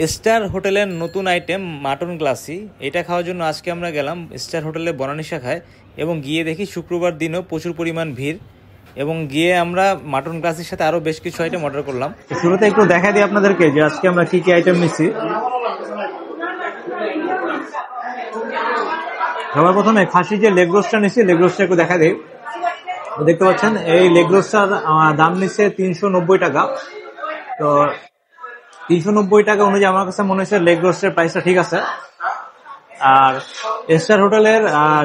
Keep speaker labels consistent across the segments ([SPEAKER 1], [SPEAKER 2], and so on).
[SPEAKER 1] Star হোটেলের নতুন item mutton glassy, এটা খাওয়ার জন্য আজকে আমরা গেলাম স্টার হোটেলে বনানী শাখায় এবং গিয়ে দেখি শুক্রবার দিনও প্রচুর পরিমাণ ভিড় এবং গিয়ে আমরা মাটন গ্লাসির সাথে আরও বেশ কিছু আইটেম অর্ডার করলাম। শুরুতে একটু দেখা দিই আপনাদেরকে যে আজকে আমরা কি কি আইটেম নিচ্ছি। সবার প্রথমে খাসি যে লেগ রোস্টটা নিচ্ছি, লেগ রোস্টটা একটু দেখা দিই। দেখতে পাচ্ছেন এই লেগ রোস্টটার দাম নিচ্ছে 390 টাকা। তো 390 টাকা অনুযায়ী আমার কাছে মনে হচ্ছে লেগ রোস্টের প্রাইসটা ঠিক আছে। আর স্টার হোটেলের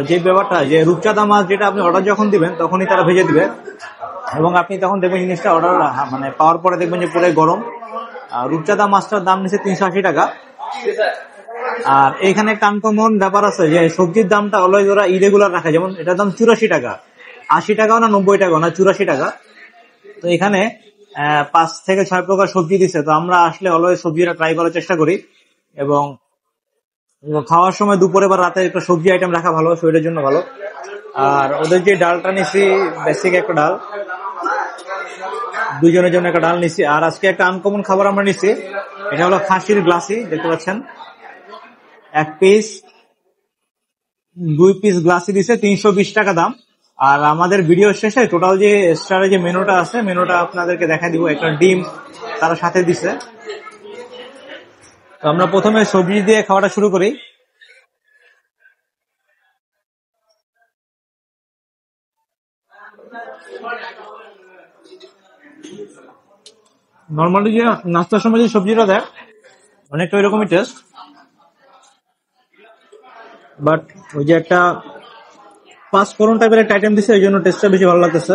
[SPEAKER 1] যে ব্যাপারটা, যে রূপচাঁদা মাছ যেটা আপনি অর্ডার যখন দিবেন তখনই তারা ভেজে দিবে এবং আপনি তখন দেখবেন জিনিসটা অর্ডার মানে পাওয়ার পরে দেখবেন যে পুরো গরম। রূপচাঁদা মাছটার দাম নিচ্ছে 380 টাকা। আর এখানে একটা আনকমন ব্যাপার আছে যে সবজির দামটা অলওয়েজ ওরা ইরেগুলার রাখে, যেমন এটার দাম 84 টাকা, 80 টাকাও না 90 টাকাও না, 84 টাকা। তো এখানে 5 থেকে 6 প্রকার সবজি দিচ্ছে। তো আমরা আসলে অলওয়েজ সবজিটা ট্রাই করার চেষ্টা করি এবং খাওয়ার সময় দুপুরে বা রাতে একটা সবজি আইটেম রাখা ভালো, শরীরের জন্য ভালো। আর ওদের যে ডালটা নিচ্ছি, বেসিক একটা ডাল, দুজনের জন্য একটা ডাল নিচ্ছি। আর আজকে একটা আনকমন খাবার আমরা নিচ্ছি, এটা হলো খাসির গ্লাসি। দেখতে পাচ্ছেন 1 পিস 2 পিস গ্লাসি দিচ্ছে, 320 টাকা দাম। আর আমাদের ভিডিও শেষে টোটাল যে স্টারে যে মেনুটা আছে, মেনুটা আপনাদেরকে দেখা দিব। একটা ডিম তারা সাথে দিছে। তো আমরা প্রথমে সবজি দিয়ে খাওয়াটা শুরু করি। নর্মালি যে নাস্তার সময় যে সবজিটা দেয় অনেকটা ওই রকমই টেস্ট, বাট ওই যে একটা 5 ফোড়ন টাইপের একটা আইটেম দিচ্ছে, ওই জন্য টেস্টটা বেশি ভালো লাগতেছে।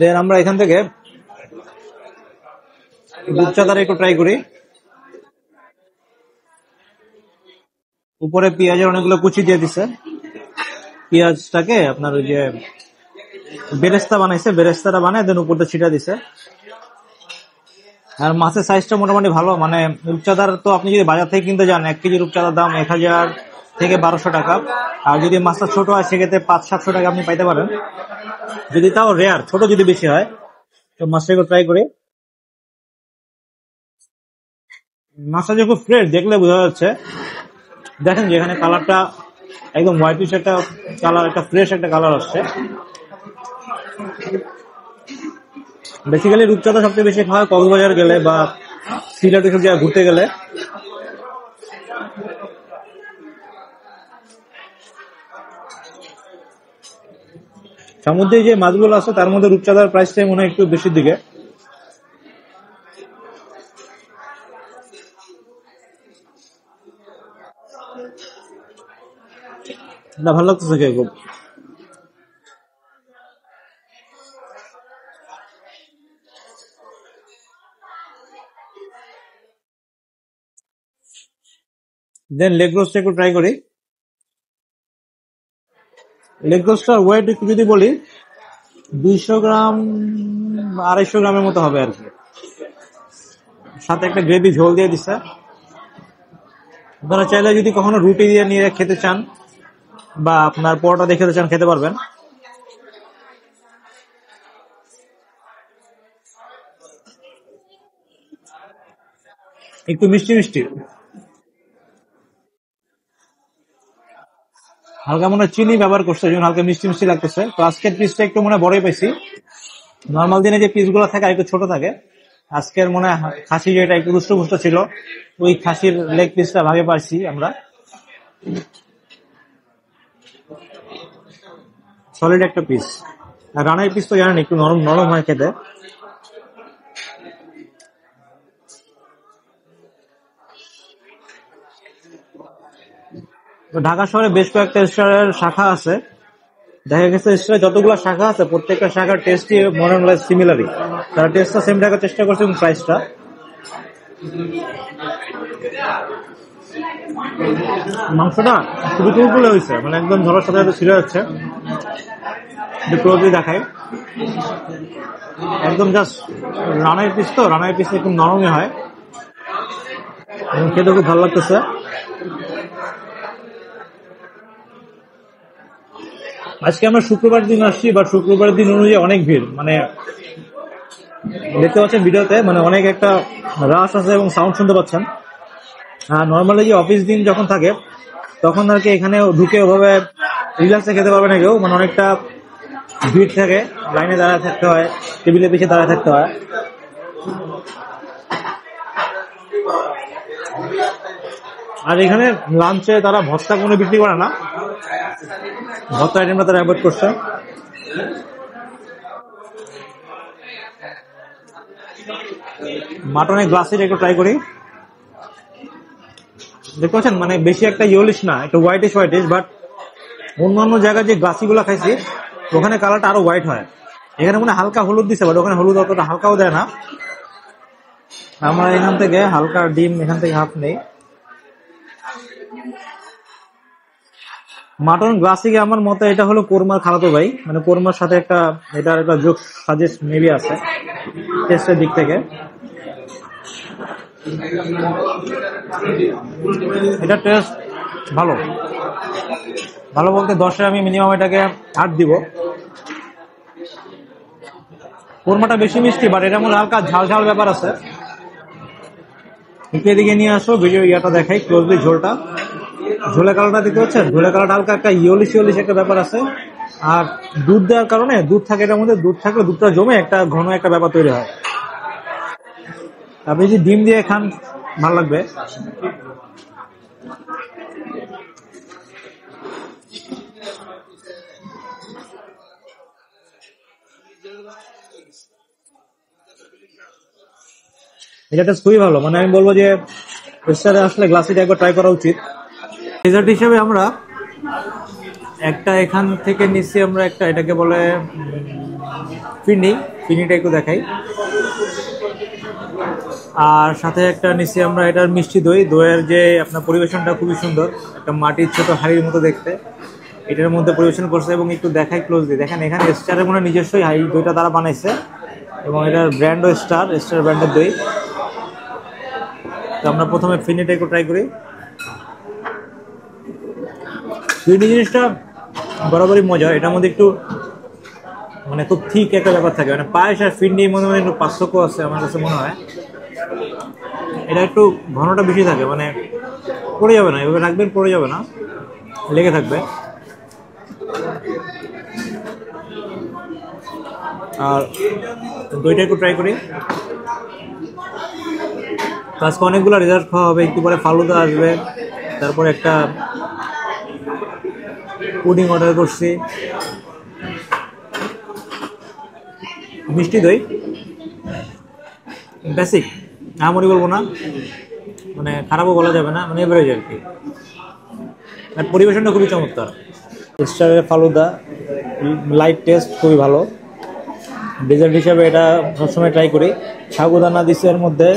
[SPEAKER 1] দেন আমরা এখান থেকে রূপচাঁদার একটু ট্রাই করি। উপরে পেঁয়াজের অনেকগুলো কুচি দিয়ে দিছে। পেঁয়াজটাকে আপনার ওই যে বেরেস্তা বানাইছে, বেরেস্তাটা বানায় দেন উপরটা ছিটা দিছে। আর মাছের সাইজটা মোটামুটি ভালো, মানে রূপচাঁদার তো আপনি যদি বাজার থেকে কিনতে যান 1 কেজি রূপচাঁদার দাম 1000 থেকে 1200 টাকা। আর যদি মাছটা ছোট হয় সেক্ষেত্রে 500-700 টাকা আপনি পাইতে পারেন, যদি তাও রেয়ার, ছোট যদি বেশি হয়। তো মাছটাকে ট্রাই করি। মাছটা যে খুব ফ্রেশ দেখলে বোঝা যাচ্ছে। দেখেন যে এখানে কালারটা একদম হোয়াইটিশ একটা কালার, একটা ফ্রেশ একটা কালার আসছে। বেসিক্যালি রূপচাঁদা সবচেয়ে বেশি খাওয়া কক্সবাজার গেলে বা সিলেট এসব জায়গায় ঘুরতে গেলে। সমুদ্রে যে মাছগুলো আছে তার মধ্যে রূপচাঁদার প্রাইসটাই মনে হয় একটু বেশির দিকে। না, ভালো লাগতেছে খেয়ে খুব। দেন লেগ রোস্ট একটু ট্রাই করি। লেগ রোস্টটার ওয়েট একটু যদি বলি 200 গ্রাম 250 গ্রামের মতো হবে আর কি। সাথে একটা গ্রেভি ঝোল দিয়ে দিচ্ছে। আপনারা চাইলে যদি কখনো রুটি দিয়ে নিয়ে খেতে চান বা আপনার পরোটা দিয়ে খেতে চান, খেতে পারবেন। একটু মিষ্টি মিষ্টি, হালকা মনে হয় চিনি ব্যবহার করছে, এই জন্য হালকা মিষ্টি মিষ্টি লাগতেছে। তো আজকের পিসটা একটু মনে হয় বড়ই পাইছি। নর্মাল দিনে যে পিসগুলো থাকে আর একটু ছোট থাকে, আজকের মনে হয় খাসি যেটা একটু রুষ্ট ছিল, ওই খাসির লেগ পিসটা ভাগে পাইছি আমরা। সলিড একটা পিস। আর রানের পিস তো জানেন একটু নরম নরম হয় খেতে। ঢাকা শহরে বেশ কয়েকটা রেস্টুরেন্টের শাখা আছে। দেখা গেছে রেস্টুরেন্টে যতগুলো শাখা আছে প্রত্যেকটা শাখার টেস্টই মনে হয় সিমিলারই। তারা টেস্টটা সেম রাখার চেষ্টা করছে এবং প্রাইসটা। মাংসটা খুবই কুলকুলে হয়েছে, মানে একদম ধরার সাথে সাথে ছিঁড়ে যাচ্ছে। ক্লোজলি দেখায়, একদম জাস্ট রানের পিস, তো রানের পিস একদম নরমই হয় এবং খেতে খুব ভালো লাগতেছে। আজকে আমরা শুক্রবার দিন আসছি, বাট শুক্রবার দিন অনুযায়ী অনেক ভিড়, মানে দেখতে পাচ্ছেন ভিডিওতে, মানে অনেক একটা রাশ আছে এবং সাউন্ড শুনতে পাচ্ছেন। আর নর্মালি যে অফিস দিন যখন থাকে তখন আর কি এখানে ঢুকে ওভাবে রিল্যাক্সে খেতে পারবে না কেউ, মানে অনেকটা ভিড় থাকে, লাইনে দাঁড়ায় থাকতে হয়, টেবিলের পিছিয়ে দাঁড়ায় থাকতে হয়। আর এখানে লাঞ্চে তারা ভর্তা কোনো বিক্রি করে না, ভর্তা আইটেমটা তারা অ্যাভয়েড করছে। মাটনের গ্লাসিটা একটু ট্রাই করি। দেখতে পাচ্ছেন মানে বেশি একটা ইয়েলিশ না, একটু হোয়াইটিশ, বাট অন্যান্য জায়গায় যে গ্লাসিগুলো খাইছি ওখানে কালারটা আরো হোয়াইট হয়। এখানে মনে হালকা হলুদ দিছে, বাট ওখানে হলুদ অতটা হালকাও দেয় না। আমরা এখান থেকে হালকা ডিম এখান থেকে হাফ নেই। মাটন গ্লাসিকে আমার মতে এটা হলো কোরমার খালাতো ভাই, মানে কোরমার সাথে একটা এটার একটা যোগ সাজেস্ট মেবি আছে টেস্টের দিক থেকে। এটা টেস্ট ভালো, ভালো বলতে 10-এ আমি মিনিমাম এটাকে 8 দিব। কোরমাটা বেশি মিষ্টি, বাট এটার মধ্যে হালকা ঝাল ঝাল ব্যাপার আছে। একটু এদিকে নিয়ে আসো, ভিডিও ইয়াটা দেখাই ক্লোজলি। ঝোলটা, ঝোলের কালারটা দেখতে পাচ্ছেন, ঝোলের কালারটা হালকা একটা ইয়েলিশ একটা ব্যাপার আছে। আর দুধ দেওয়ার কারণে, দুধ থাকে এটার মধ্যে, দুধ থাকলে দুধটা জমে একটা ঘন একটা ব্যাপার তৈরি হয়। আপনি যদি ডিম দিয়ে খান ভালো লাগবে। এটা টেস্ট খুবই ভালো, মানে আমি বলবো যে রেস্টুরেন্টে আসলে গ্লাসিটা একবার ট্রাই করা উচিত। ডেজার্ট হিসেবে আমরা একটা এখান থেকে নিচ্ছি, আমরা একটা এটাকে বলে ফিনিটা একটু দেখাই। আর সাথে একটা নিচ্ছি আমরা এটার মিষ্টি দই। দইয়ের যে আপনার পরিবেশনটা খুবই সুন্দর, একটা মাটির ছোট হাড়ির মতো দেখতে এটার মধ্যে পরিবেশন করছে। এবং একটু দেখাই ক্লোজলি, দেখেন এখানে স্টারের মনে নিজস্বই হাড়ি দইটা তারা বানাইছে, এবং এটার ব্র্যান্ডও স্টার ব্র্যান্ডের দই। তো আমরা প্রথমে ফিনিটা একটু ট্রাই করি। ফিনি জিনিসটা বরাবরই মজা, এটার মধ্যে একটু মানে খুব ঠিক একটা ব্যাপার থাকে, মানে পায়েস আর ফিন্ডির মধ্যে একটু পার্থক্য আছে আমার কাছে মনে হয়। এটা একটু ঘনটা বেশি থাকে, মানে পড়ে যাবে না, এভাবে রাখবেন পড়ে যাবে না, লেগে থাকবে। আর দইটা একটু ট্রাই করি। আজকে অনেকগুলো রেজাল্ট খাওয়া হবে, একটু পরে ফালুদা আসবে, তারপর একটা পুডিং অর্ডার করছি। মিষ্টি দই বেসিক, আমরি বলবো না, মানে খারাপও বলা যাবে না, মানে এভারেজ আর কি। আর পরিবেশনটা খুবই চমৎকার। স্টারের ফালুদা লাইট টেস্ট খুবই ভালো। ডেজার্ট হিসাবে এটা সবসময় ট্রাই করি। সাগুদানা দিছে, এর মধ্যে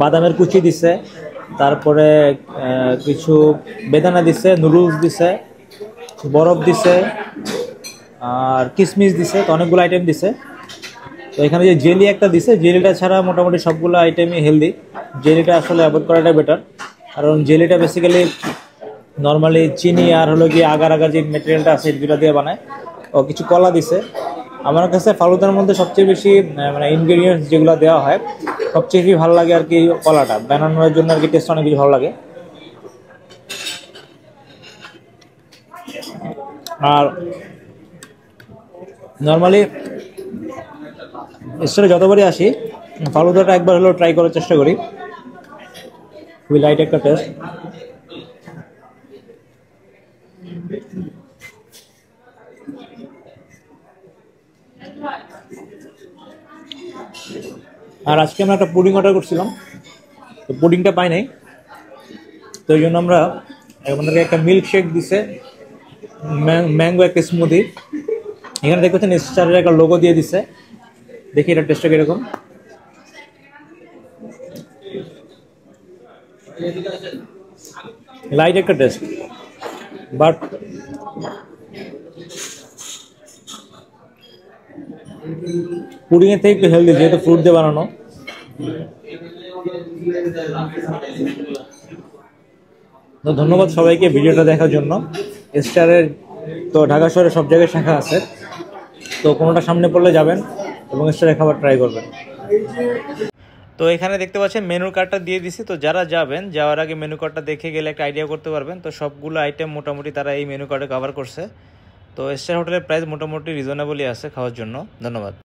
[SPEAKER 1] বাদামের কুচি দিছে, তারপরে কিছু বেদানা দিছে, নুডলস দিছে, বরফ দিছে, আর কিশমিশ দিছে, তো অনেকগুলো আইটেম দিছে। তো এখানে যে জেলি একটা দিছে, জেলিটা ছাড়া মোটামুটি সবগুলো আইটেমই হেলদি। জেলিটা আসলে অ্যাভয়েড করাটা বেটার, কারণ জেলিটা বেসিক্যালি নর্মালি চিনি আর হলো গিয়ে আগার যে মেটেরিয়ালটা আছে দুটা দিয়ে বানায়। ও কিছু কলা দিছে। আমার কাছে ফালুদার মধ্যে সবচেয়ে বেশি মানে ইনগ্রেডিয়েন্টস যেগুলো দেওয়া হয় সবচেয়ে বেশি ভালো লাগে আর কি কলাটা, বানানোর জন্য আর কি টেস্ট অনেক বেশি ভালো লাগে। আর নর্মালি স্টোরে যতবারই আসি ফালুদাটা একবার হলেও ট্রাই করার চেষ্টা করি, খুবই লাইট একটা টেস্ট। আর আজকে আমরা একটা পুডিং অর্ডার করছিলাম, তো পুডিংটা পাই নাই, তো এই জন্য আমরা আমাদেরকে একটা মিল্ক শেক দিছে, ম্যাঙ্গো একটা স্মুদি। এখানে দেখতে পাচ্ছেন স্টারের একটা লোগো দিয়ে দিছে, দেখি এটা টেস্টটা কিরকম। লাইট একটা টেস্ট, বাট পুডিং এর থেকে একটু হেলদি, যেহেতু ফ্রুট দিয়ে বানানো। তো ধন্যবাদ সবাইকে ভিডিওটা দেখার জন্য। স্টারের তো ঢাকা শহরে সব জায়গায় শাখা আছে, তো কোনোটা সামনে পড়লে যাবেন এবং স্টারের খাবার ট্রাই করবেন। তো এখানে দেখতে পাচ্ছেন মেনু কার্ডটা দিয়ে দিছি, তো যারা যাবেন যাওয়ার আগে মেনু কার্ডটা দেখে গেলে একটা আইডিয়া করতে পারবেন। তো সবগুলো আইটেম মোটামুটি তারা এই মেনু কার্ডে কভার করছে। তো স্টার হোটেলের প্রাইস মোটামুটি রিজনেবলই আছে খাওয়ার জন্য। ধন্যবাদ।